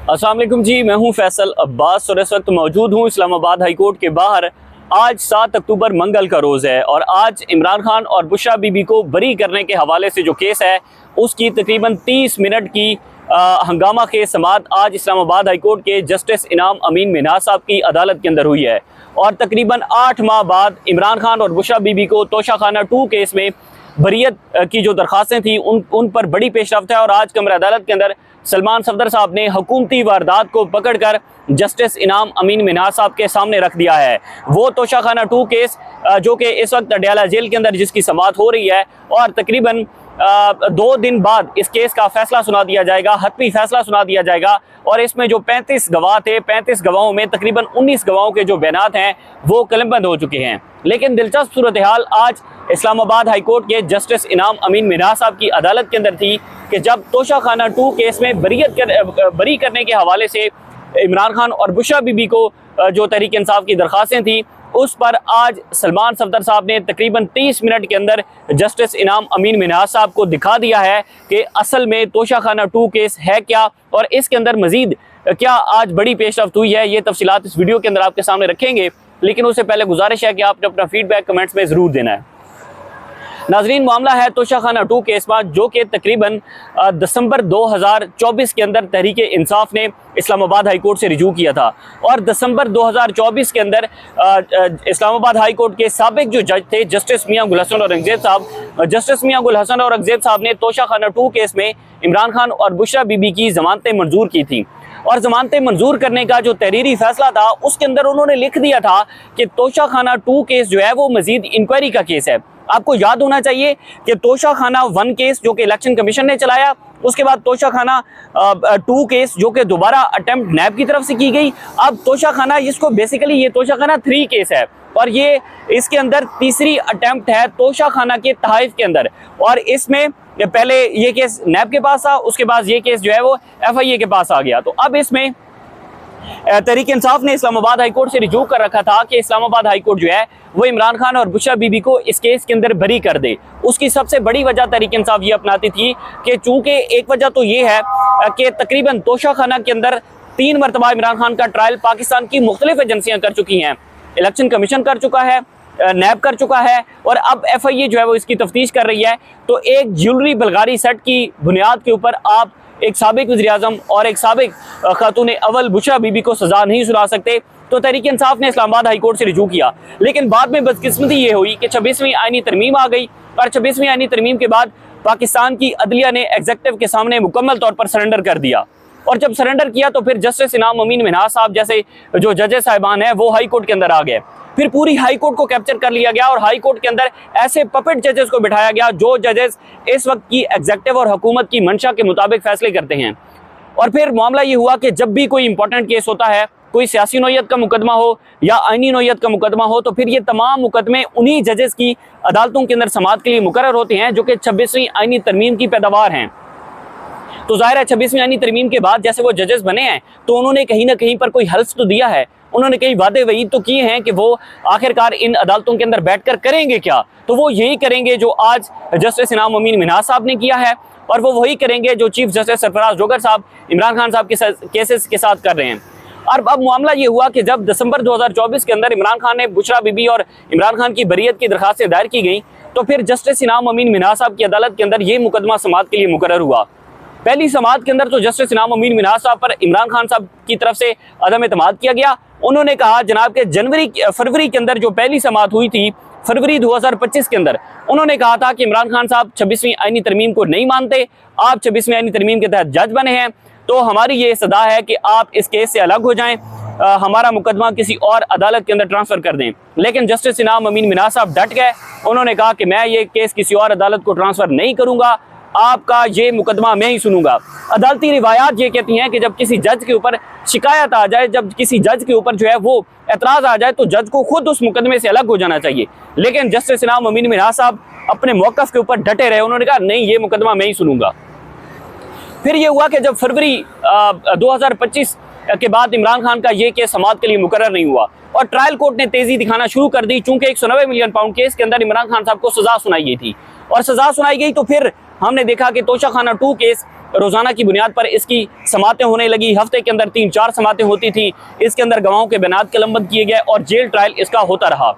अस्सलाम वालेकुम जी, मैं हूं फैसल अब्बास और इस वक्त मौजूद हूं इस्लामाबाद हाई कोर्ट के बाहर। आज 7 अक्टूबर मंगल का रोज़ है और आज इमरान खान और बुशरा बीबी को बरी करने के हवाले से जो केस है उसकी तकरीबन 30 मिनट की हंगामा खेज समाअत आज इस्लामाबाद हाई कोर्ट के जस्टिस इनाम अमीन मिन्हाज साहब की अदालत के अंदर हुई है। और तकरीबन 8 माह बाद इमरान खान और बुशरा बीबी को तोशाखाना 2 केस में बरियत की जो दरख्वास्तें थी उन पर बड़ी पेशरफ्त है। और आज कमर अदालत के अंदर सलमान सफदर साहब ने हुकूमती वारदात को पकड़कर जस्टिस इनाम अमीन मिन्हाज साहब के सामने रख दिया है। वो तोशाखाना 2 केस जो कि इस वक्त अडयाला जेल के अंदर जिसकी समाअत हो रही है और तकरीबन 2 दिन बाद इस केस का फैसला सुना दिया जाएगा, हतमी फैसला सुना दिया जाएगा। और इसमें जो 35 गवाह थे, 35 गवाहों में तकरीबन 19 गवाहों के जो बयानात हैं वो कलमबंद हो चुके हैं। लेकिन दिलचस्प सूरत हाल आज इस्लामाबाद हाई कोर्ट के जस्टिस इनाम अमीन मिन्हाज साहब की अदालत के अंदर थी कि जब तोशाखाना 2 केस में बरी करने के हवाले से इमरान खान और बुशरा बीबी को जो तहरीक इंसाफ की दरख्वास्तें थी उस पर आज सलमान सफदर साहब ने तकरीबन 30 मिनट के अंदर जस्टिस इनाम अमीन मिन्हाज साहब को दिखा दिया है कि असल में तोशाखाना 2 केस है क्या और इसके अंदर मजीद क्या आज बड़ी पेशरफ्त हुई है। ये तफसीलात इस वीडियो के अंदर आपके सामने रखेंगे, लेकिन उससे पहले गुजारिश है कि आपने अपना फीडबैक कमेंट्स में ज़रूर देना है। नाजरीन, मामला है तोशाखाना 2 केस में जो कि तकरीबन दिसंबर 2024 के अंदर तहरीक इंसाफ ने इस्लामाबाद हाई कोर्ट से रिजू किया था। और दिसंबर 2024 के अंदर इस्लामाबाद हाई कोर्ट के साबिक जो जज थे जस्टिस मियां गुल हसन औरंगजेब साहब ने तोशाखाना 2 केस में इमरान खान और बुशरा बीबी की जमानतें मंजूर की थी। और जमानतें मंजूर करने का जो तहरीरी फैसला था उसके अंदर उन्होंने लिख दिया था कि तोशाखाना 2 केस जो है वो मजीद इंक्वायरी का केस है। आपको याद होना चाहिए कि तोशाखाना 1 केस जो कि इलेक्शन कमीशन ने चलाया, उसके बाद तोशाखाना 2 केस जो कि दोबारा अटेम्प्ट नैब की तरफ से की गई। अब तोशाखाना इसको बेसिकली ये तोशाखाना 3 केस है और ये इसके अंदर तीसरी अटेम्प्ट है तोशाखाना के तहफ़ के अंदर। और इसमें पहले ये केस नैब के पास था, उसके बाद ये केस जो है वो FIA के पास आ गया। तो अब इसमें तहरीक इंसाफ ने इस्लामाबाद हाई कोर्ट से रिजू कर रखा था कि इस्लामाबाद हाई कोर्ट जो है वो इमरान खान और बुशरा बीबी को इस केस के अंदर बरी कर दे। उसकी सबसे बड़ी वजह तहरीक इंसाफ ये अपनाती थी कि चूंकि एक वजह तो ये है कि तकरीबन तोशाखाना के अंदर 3 मरतबा इमरान खान का ट्रायल पाकिस्तान की मुख्तलिफ एजेंसियां कर चुकी हैं, इलेक्शन कमीशन कर चुका है, नैब कर चुका है और अब FIA जो है वो इसकी तफ्तीश कर रही है। तो एक ज्वेलरी बलगारी सेट की बुनियाद के ऊपर आप एक साबिक वज़ीर-ए-आज़म और एक साबिक खातून अव्वल बुशरा बीबी को सजा नहीं सुना सकते। तो तहरीक इंसाफ ने इस्लामाबाद हाई कोर्ट से रिजू किया, लेकिन बाद में बदकिस्मती ये हुई कि 26वीं आईनी तरमीम आ गई और 26वीं आईनी तरमीम के बाद पाकिस्तान की अदलिया ने एग्जीक्यूटिव के सामने मुकम्मल तौर पर सरेंडर कर दिया। और जब सरेंडर किया तो फिर जस्टिस इनाम अमीन मिन्हाज साहब जैसे जो जजेस साहिबान हैं वो हाई कोर्ट के अंदर आ गए। फिर पूरी हाई कोर्ट को कैप्चर कर लिया गया और हाई कोर्ट के अंदर ऐसे पपेट जजेस को बिठाया गया जो जजेस इस वक्त की एग्जीक्यूटिव और हुकूमत की मंशा के मुताबिक फैसले करते हैं। और फिर मामला ये हुआ कि जब भी कोई इंपॉर्टेंट केस होता है, कोई सियासी नौयत का मुकदमा हो या आईनी नौयत का मुकदमा हो, तो फिर ये तमाम मुकदमे उन्हीं जजेस की अदालतों के अंदर समाअत के लिए मुकर्रर होते हैं जो कि 26वीं आईनी तरमीम की पैदावार हैं। तो जाहिर है 26वीं आईनी तरमीम के बाद जैसे वो जजेस बने हैं तो उन्होंने कहीं ना कहीं पर कोई हल्फ तो दिया है, उन्होंने कई वादे वईद तो किए हैं कि वो आखिरकार इन अदालतों के अंदर बैठकर करेंगे क्या। तो वो यही करेंगे जो आज जस्टिस इनाम अमीन मिन्हाज साहब ने किया है और वो वही करेंगे जो चीफ जस्टिस सरफराज जोगर साहब इमरान खान साहब के केसेस के साथ कर रहे हैं। और अब मामला ये हुआ कि जब दिसंबर 2024 के अंदर इमरान खान ने बुशरा बीबी और इमरान खान की बरियत की दरख्वास्तें दायर की गई तो फिर जस्टिस इनाम अमीन मिन्हाज साहब की अदालत के अंदर ये मुकदमा समाअत के लिए मुकर्रर हुआ। पहली समाअत के अंदर तो जस्टिस इनाम अमीन मिन्हाज साहब पर इमरान खान साहब की तरफ से अदम एतमाद किया गया। उन्होंने कहा जनाब के फरवरी के अंदर जो पहली समाअत हुई थी फरवरी 2025 के अंदर, उन्होंने कहा था कि इमरान खान साहब 26वीं आईनी तरमीम को नहीं मानते, आप 26वीं आईनी तरमीम के तहत जज बने हैं, तो हमारी ये सदा है कि आप इस केस से अलग हो जाएं, हमारा मुकदमा किसी और अदालत के अंदर ट्रांसफर कर दें। लेकिन जस्टिस इनाम अमीन मिन्हाज साहब डट गए, उन्होंने कहा कि मैं ये केस किसी और अदालत को ट्रांसफर नहीं करूंगा, आपका ये मुकदमा मैं ही सुनूंगा। अदालती रिवायात ये कहती हैं कि जब किसी जज के ऊपर शिकायत आ जाए, जब किसी जज के ऊपर जो है वो एतराज आ जाए तो जज को खुद उस मुकदमे से अलग हो जाना चाहिए। लेकिन जस्टिस इनाम अमीन मिन्हाज साहब अपने मौक़िफ़ के ऊपर डटे रहे, उन्होंने कहा नहीं ये मुकदमा मैं ही सुनूंगा। फिर ये हुआ कि जब फरवरी 2025 के बाद इमरान खान का ये केस समाअत के लिए मुकर्रर नहीं हुआ और ट्रायल कोर्ट ने तेजी दिखाना शुरू कर दी, चूंकि 190 मिलियन पाउंड केस के अंदर इमरान खान साहब को सजा सुनाई गई थी और सजा सुनाई गई तो फिर हमने देखा कि तोशाखाना 2 केस रोजाना की बुनियाद पर इसकी समातें होने लगी। हफ्ते के अंदर 3-4 समातें होती थी। इसके अंदर गवाहों के बयानात कलमबंद किए गए और जेल ट्रायल इसका होता रहा।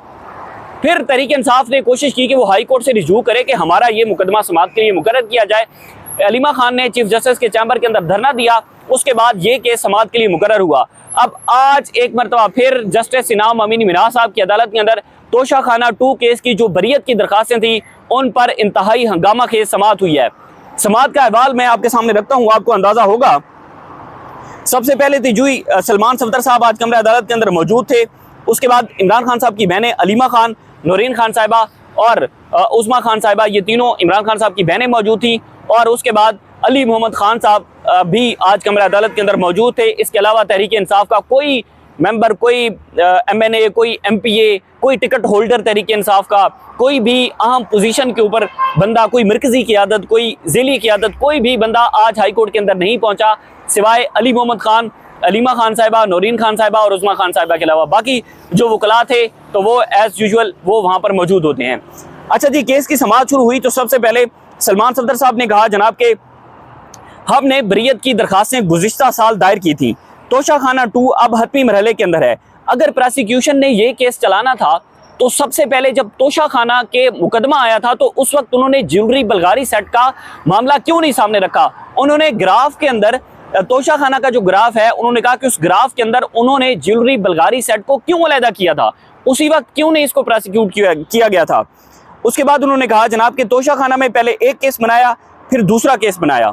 फिर तहरीक इंसाफ ने कोशिश की कि वो हाई कोर्ट से रिजू करे कि हमारा ये मुकदमा समात के लिए मुकर्रर किया जाए। अलीमा खान ने चीफ जस्टिस के चैम्बर के अंदर धरना दिया। उसके बाद ये केस समात के लिए मुकर्रर हुआ। अब आज एक मरतबा फिर जस्टिस इनाम अमीनी मिनाज साहब की अदालत के अंदर तोशाखाना 2 केस की जो बरीयत की दरखास्तें थी उन पर इंतहाई हंगामा खेज समात हुई है। समात का अहवाल मैं आपके सामने रखता हूँ, आपको अंदाजा होगा। सबसे पहले तिजुई सलमान सफदर साहब आज कमरे अदालत के अंदर मौजूद थे। उसके बाद इमरान खान साहब की बहनें अलीमा खान, नौरीन खान साहिबा और उस्मा खान साहिबा, ये तीनों इमरान खान साहब की बहनें मौजूद थी। और उसके बाद अली मोहम्मद खान साहब भी आज कमरे अदालत के अंदर मौजूद थे। इसके अलावा तहरीक इंसाफ का कोई मेंबर, कोई MNA, कोई MPA, कोई टिकट होल्डर तहरीक इंसाफ का, कोई भी अहम पोजीशन के ऊपर बंदा, कोई मरकजी क़ियादत, कोई ज़िली क़ियादत, कोई भी बंदा आज हाई कोर्ट के अंदर नहीं पहुंचा सिवाय अली मोहम्मद खान, अलीमा खान साहिबा, नौरीन खान साहिबा और उस्मा खान साहिबा के अलावा। बाकी जो वकला थे तो वो एज यूजुअल वो वहाँ पर मौजूद होते हैं। अच्छा जी, केस की समाअत शुरू हुई तो सबसे पहले सलमान सफदर साहब ने कहा, जनाब के हमने बरीयत की दरखास्तें गुज़िश्ता साल दायर की थी। तोशाखाना 2 अब हतमी मरहले के अंदर है। अगर प्रोसिक्यूशन ने ये केस चलाना था तो सबसे पहले जब तोशाखाना के मुकदमा आया था तो उस वक्त उन्होंने ज्वेलरी बल्गारी सेट का मामला क्यों नहीं सामने रखा। उन्होंने ग्राफ के अंदर तोशाखाना का जो ग्राफ है, उन्होंने कहा कि उस ग्राफ के अंदर उन्होंने ज्वेलरी बल्गारी सेट को क्यों अलहदा किया था, उसी वक्त क्यों नहीं इसको प्रोसिक्यूट किया गया था। उसके बाद उन्होंने कहा, जनाब के तोशाखाना में पहले एक केस बनाया, फिर दूसरा केस बनाया।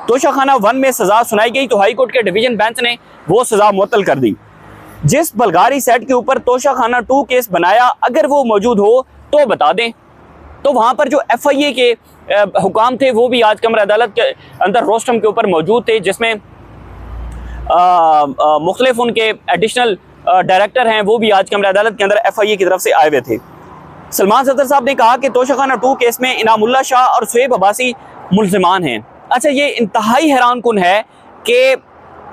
तोशाखाना 1 में सजा सुनाई गई तो हाई कोर्ट के डिवीजन बेंच ने वो सजा मुअत्तल कर दी। जिस बल्गारी सेट के ऊपर तोशाखाना 2 केस बनाया, अगर वो मौजूद हो तो बता दें। तो वहां पर जो FIA के हुकाम थे वो भी आज कमरा अदालत के अंदर रोस्टम के ऊपर मौजूद थे, जिसमें मुख्तलिफ उनके एडिशनल डायरेक्टर हैं वो भी आज कमरा अदालत के अंदर FIA की तरफ से आए हुए थे। सलमान सफदर साहब ने कहा कि तोशाखाना 2 केस में इनामुल्लाह शाह और शुएब अब्बासी मुल्जिमान हैं। अच्छा, ये इंतहाई हैरान कुन है कि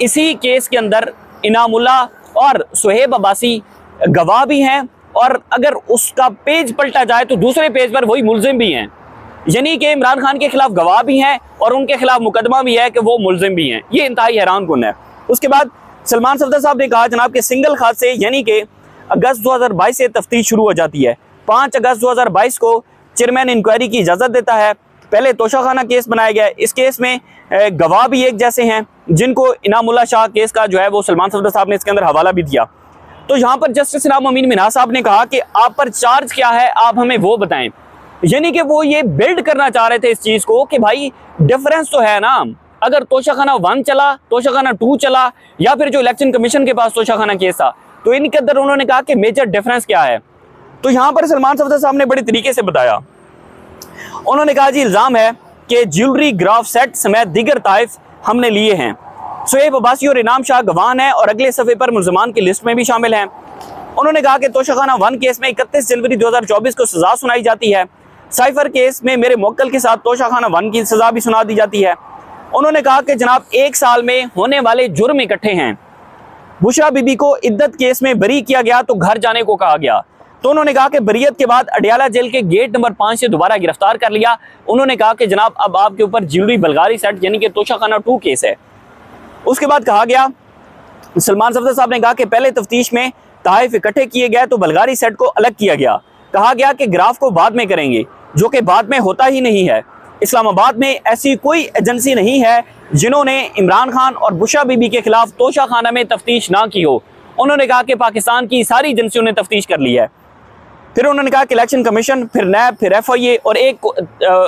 इसी केस के अंदर इनामुल्लाह और शुएब अब्बासी गवाह भी हैं और अगर उसका पेज पलटा जाए तो दूसरे पेज पर वही मुल्जिम भी हैं। यानी कि इमरान खान के खिलाफ गवाह भी हैं और उनके खिलाफ मुकदमा भी है कि वो मुल्जिम भी हैं। ये इंतहाई हैरान कुन है। उसके बाद सलमान सफदर साहब ने कहा, जनाब के सिंगल खात से यानी कि अगस्त 2022 से तफ्तीश शुरू हो जाती है। 5 अगस्त 2022 को चेयरमैन इंक्वायरी की इजाज़त देता है। पहले तोशाखाना केस बनाया गया। इस केस में गवाह भी एक जैसे हैं, जिनको इनामुल्लाह शाह केस का जो है वो सलमान सफदर साहब ने इसके अंदर हवाला भी दिया। तो यहाँ पर जस्टिस इनाम अमीनी मिनाज साहब ने कहा कि आप पर चार्ज क्या है, आप हमें वो बताएं। यानी कि वो ये बिल्ड करना चाह रहे थे इस चीज़ को कि भाई डिफरेंस तो है ना, अगर तोशाखाना 1 चला, तोशाखाना 2 चला या फिर जो इलेक्शन कमीशन के पास तोशाखाना केस था, तो इनके अंदर उन्होंने कहा कि मेजर डिफरेंस क्या है। तो यहाँ पर सलमान सफदर साहब ने बड़े तरीके से बताया। उन्होंने कहा, जी इल्ज़ाम है कि ज्वेलरी ग्राफ सेट समेत दीगर ताइफ हमने लिए हैं। शुएब अब्बासी और इनाम शाह गवाह हैं और अगले सफ़े पर मुल्ज़मान की लिस्ट में भी शामिल हैं। उन्होंने कहा कि तोशाखाना 1 केस में 31 जनवरी 2024 को सज़ा सुनाई जाती है। साइफर केस में मेरे मुवक्किल के साथ तोशाखाना 1 की सज़ा भी सुना दी जाती है। उन्होंने कहा कि जनाब 1 साल में होने वाले जुर्म इकट्ठे हैं। बुशरा बीबी को इद्दत केस में बरी किया गया तो घर जाने को कहा गया। तो उन्होंने कहा कि बरीयत के बाद अडियाला जेल के गेट नंबर 5 से दोबारा गिरफ्तार कर लिया। उन्होंने कहा कि जनाब अब आपके ऊपर ज्वेलरी बल्गारी सेट यानी कि तोशाखाना 2 केस है। उसके बाद कहा गया, सलमान सफदर साहब ने कहा कि पहले तफ्तीश में तहाइफ इकट्ठे किए गए तो बल्गारी सेट को अलग किया गया। कहा गया कि ग्राफ को बाद में करेंगे, जो कि बाद में होता ही नहीं है। इस्लामाबाद में ऐसी कोई एजेंसी नहीं है जिन्होंने इमरान खान और बुशरा बीबी के खिलाफ तोशाखाना में तफ्तीश ना की हो। उन्होंने कहा कि पाकिस्तान की सारी एजेंसियों ने तफ्तीश कर ली है। फिर उन्होंने कहा कि इलेक्शन कमीशन, फिर नैब, फिर FIA और एक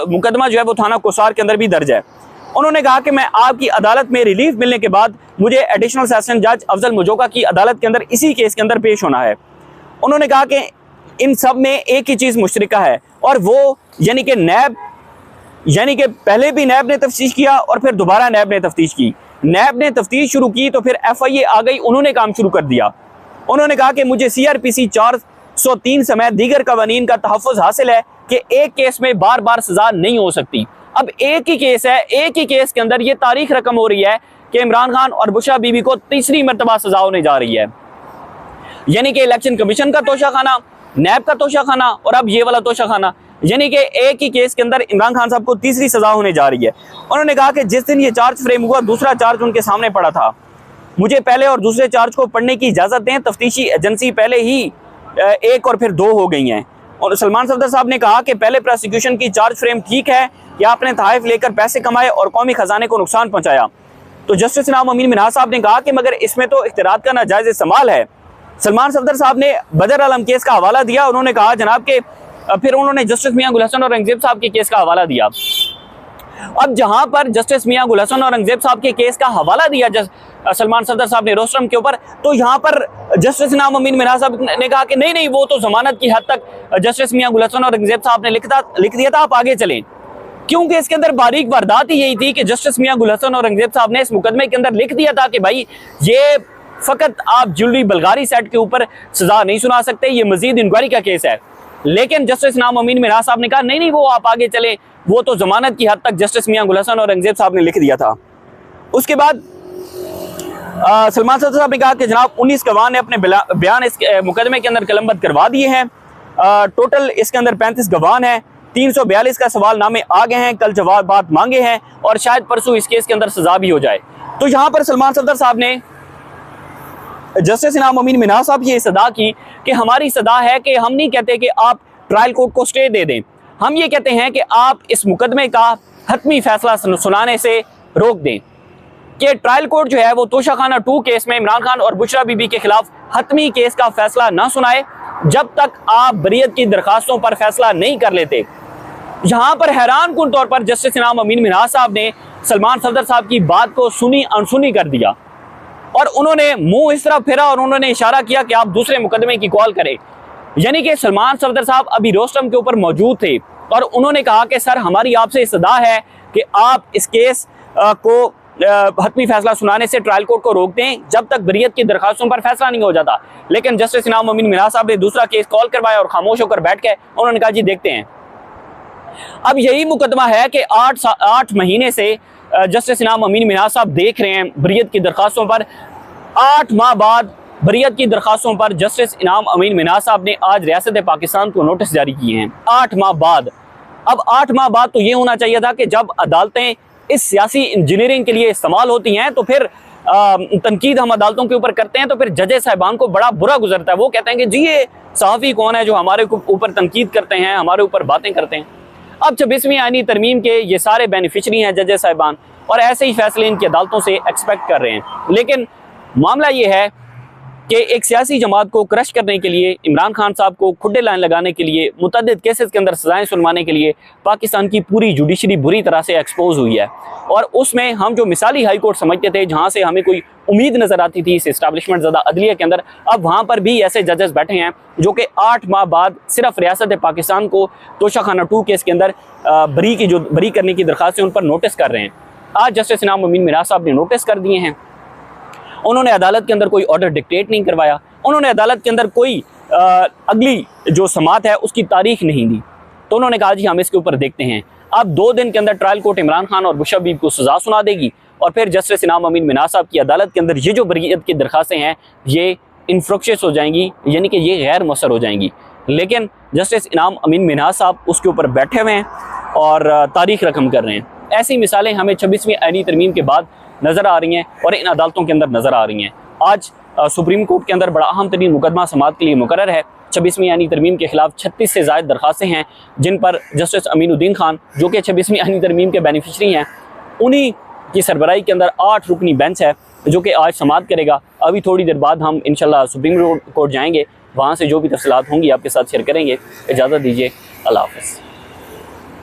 मुकदमा जो है वो थाना कोसार के अंदर भी दर्ज है। उन्होंने कहा कि मैं आपकी अदालत में रिलीफ मिलने के बाद मुझे एडिशनल सेशन जज अफजल मुजोका की अदालत के अंदर इसी केस के अंदर पेश होना है। उन्होंने कहा कि इन सब में एक ही चीज़ मुश्तरका है और वो यानी कि नैब, यानी कि पहले भी नैब ने तफ्तीश किया और फिर दोबारा नैब ने तफ्तीश की। नैब ने तफ्तीश शुरू की तो फिर FIA आ गई, उन्होंने काम शुरू कर दिया। उन्होंने कहा कि मुझे CRPC 403 समेत दीगर कवानीन का तहफ़्फ़ुज़ हासिल है कि एक केस में बार बार सजा नहीं हो सकती। अब एक ही केस है, एक ही केस के अंदर ये तारीख रकम हो रही है कि इमरान खान और बुशरा बीबी को तीसरी मरतबा सजा होने जा रही है। यानी कि इलेक्शन कमीशन का तोशाखाना, नैब का तोशाखाना और अब ये वाला तोशाखाना। यानी कि एक ही केस के अंदर इमरान खान साहब को तीसरी सजा होने जा रही है। उन्होंने कहा कि जिस दिन ये चार्ज फ्रेम हुआ दूसरा चार्ज उनके सामने पड़ा था, मुझे पहले और दूसरे चार्ज को पढ़ने की इजाज़त दें, तफ्तीशी एजेंसी पहले ही एक और फिर दो हो गई हैं। और सलमान सफदर साहब ने कहा कि पहले प्रोसिक्यूशन की चार्ज फ्रेम ठीक है कि आपने तहफ़ लेकर पैसे कमाए और कौमी ख़जाने को नुकसान पहुँचाया। तो जस्टिस इनाम अमीन मिन्हाज साहब ने कहा कि मगर इसमें तो इख्तिरात का नाजायज़ इस्तेमाल है। सलमान सफदर साहब ने बदर आलम केस का हवाला दिया। उन्होंने कहा जनाब के फिर उन्होंने जस्टिस मियां गुल हसन औरंगजेब साहब के केस का हवाला दिया। अब जहां पर जस्टिस मियां गुल हसन औरंगजेब साहब के केस का हवाला दिया सलमान सफदर साहब ने रोस्टरम के ऊपर, तो यहाँ पर जस्टिस इनाम अमीन मिन्हाज साहब ने कहा कि नहीं वो तो जमानत की हद तक जस्टिस मियां गुल हसन औरंगजेब साहब ने लिख दिया था, आप आगे चलें। क्योंकि इसके अंदर बारीक वारदात ही यही थी कि जस्टिस मियां गुल हसन औरंगजेब साहब ने इस मुकदमे के अंदर लिख दिया था कि भाई ये फ़कत आप ज्वेलरी बलगारी सेट के ऊपर सजा नहीं सुना सकते, ये मजीद इंक्वायरी का केस है। लेकिन जस्टिस इनाम अमीन मिन्हाज साहब ने कहा नहीं वो आप आगे चले, वो तो जमानत की हद तक जस्टिस मियां गुल हसन औरंगजेब साहब ने लिख दिया था। उसके बाद सलमान सफदर साहब ने कहा कि जनाब 19 गवाह ने अपने बयान इस मुकदमे के अंदर कलमबंद करवा दिए हैं। टोटल इसके अंदर 35 गवाह हैं, 342 का सवाल नामे आ गए हैं, कल जवाब बात मांगे हैं और शायद परसों इस केस के अंदर सजा भी हो जाए। तो यहाँ पर सलमान सफदर साहब ने जस्टिस इनाम अमीन मिन्हाज साहब की सदा की कि हमारी सदा है कि हम नहीं कहते कि आप ट्रायल कोर्ट को स्टे दे दें, हम ये कहते हैं कि आप इस मुकदमे का हतमी फैसला सुनाने से रोक दें, कि ट्रायल कोर्ट जो है वो तोशाखाना 2 केस में इमरान खान और बुशरा बीबी के खिलाफ हतमी केस का फैसला ना सुनाए जब तक आप बरीयत की दरखास्तों पर फैसला नहीं कर लेते। यहाँ पर हैरान कुन तौर पर जस्टिस इनाम अमीन मिन्हाज साहब ने सलमान सफदर साहब की बात को सुनी अनसुनी कर दिया और उन्होंने मुंह इस तरह फेरा और उन्होंने इशारा किया कि आप दूसरे मुकदमे की कॉल करें। यानी कि सलमान सफदर साहब अभी रोस्टम के ऊपर मौजूद थे और उन्होंने कहा कि सर हमारी आपसे सदा है कि आप इस केस को हतमी फैसला सुनाने से ट्रायल कोर्ट को रोक दें जब तक बरीयत की दरखास्तों पर फैसला नहीं हो जाता। लेकिन जस्टिस इनाम अमीन मिन्हाज साहब ने दूसरा केस कॉल करवाया और खामोश होकर बैठ गए। उन्होंने कहा जी देखते हैं। अब यही मुकदमा है कि 8 महीने से जस्टिस इनाम अमीन मिन्हाज साहब देख रहे हैं बरीयत की दरखास्तों पर। 8 माह बाद बरीयत की दरखास्तों पर जस्टिस इनाम अमीन मिन्हाज साहब ने आज रियासत पाकिस्तान को नोटिस जारी किए हैं 8 माह बाद। अब 8 माह बाद तो ये होना चाहिए था कि जब अदालतें इस सियासी इंजीनियरिंग के लिए इस्तेमाल होती हैं तो फिर तनकीद हम अदालतों के ऊपर करते हैं तो फिर जजेस साहिबान को बड़ा बुरा गुजरता है। वो कहते हैं कि जी ये सहाफ़ी कौन है जो हमारे ऊपर तनकीद करते हैं, हमारे ऊपर बातें करते हैं। अब 26वीं आईनी तरमीम के ये सारे बेनिफिशरी हैं जजेस साहिबान और ऐसे ही फैसले इनकी अदालतों से एक्सपेक्ट कर रहे हैं। लेकिन मामला ये है कि एक सियासी जमात को क्रश करने के लिए, इमरान खान साहब को खुड्डे लाइन लगाने के लिए, मुतअद्दिद केसेस के अंदर सजाएं सुनवाने के लिए पाकिस्तान की पूरी जुडिशरी बुरी तरह से एक्सपोज हुई है। और उसमें हम जो मिसाली हाई कोर्ट समझते थे जहाँ से हमें कोई उम्मीद नज़र आती थी इस इस्टेब्लिशमेंट ज़्यादा अदलिया के अंदर, अब वहाँ पर भी ऐसे जजेस बैठे हैं जो कि 8 माह बाद सिर्फ रियासत पाकिस्तान को तोशाखाना 2 केस के अंदर बरी करने की दरख्वास्तें उन पर नोटिस कर रहे हैं। आज जस्टिस इनाम अमीन मिन्हाज साहब ने नोटिस कर दिए हैं। उन्होंने अदालत के अंदर कोई ऑर्डर डिक्टेट नहीं करवाया, उन्होंने अदालत के अंदर कोई अगली जो समात है उसकी तारीख नहीं दी। तो उन्होंने कहा जी हम इसके ऊपर देखते हैं। अब 2 दिन के अंदर ट्रायल कोर्ट इमरान खान और बुशरा बीबी को सजा सुना देगी और फिर जस्टिस इनाम अमीन मिन्हाज साहब की अदालत के अंदर ये जो बरीयत की दरखास्तें हैं ये इनफ्रुक्शियस हो जाएंगी, यानी कि ये गैर मौसर हो जाएंगी। लेकिन जस्टिस इनाम अमीन मिन्हाज साहब उसके ऊपर बैठे हुए हैं और तारीख रकम कर रहे हैं। ऐसी मिसालें हमें 26वीं आईनी तरमीम के बाद नज़र आ रही हैं और इन अदालतों के अंदर नज़र आ रही हैं। आज सुप्रीम कोर्ट के अंदर बड़ा अहम तरीन मुकदमा समात के लिए मुकर्रर है। 26वीं आईनी तरमीम के खिलाफ 36 से ज़ायद दरखास्तें हैं जिन पर जस्टिस अमीनुद्दीन खान जो कि 26वीं आईनी तरमीम के बेनिफिशरी हैं, उन्हीं की सरबराही के अंदर 8 रुकनी बेंच है जो कि आज समात करेगा। अभी थोड़ी देर बाद हम इंशाल्लाह सुप्रीम कोर्ट जाएंगे, वहाँ से जो भी तफसीलात होंगी आपके साथ शेयर करेंगे। इजाज़त दीजिए, अल्लाह हाफ़िज़।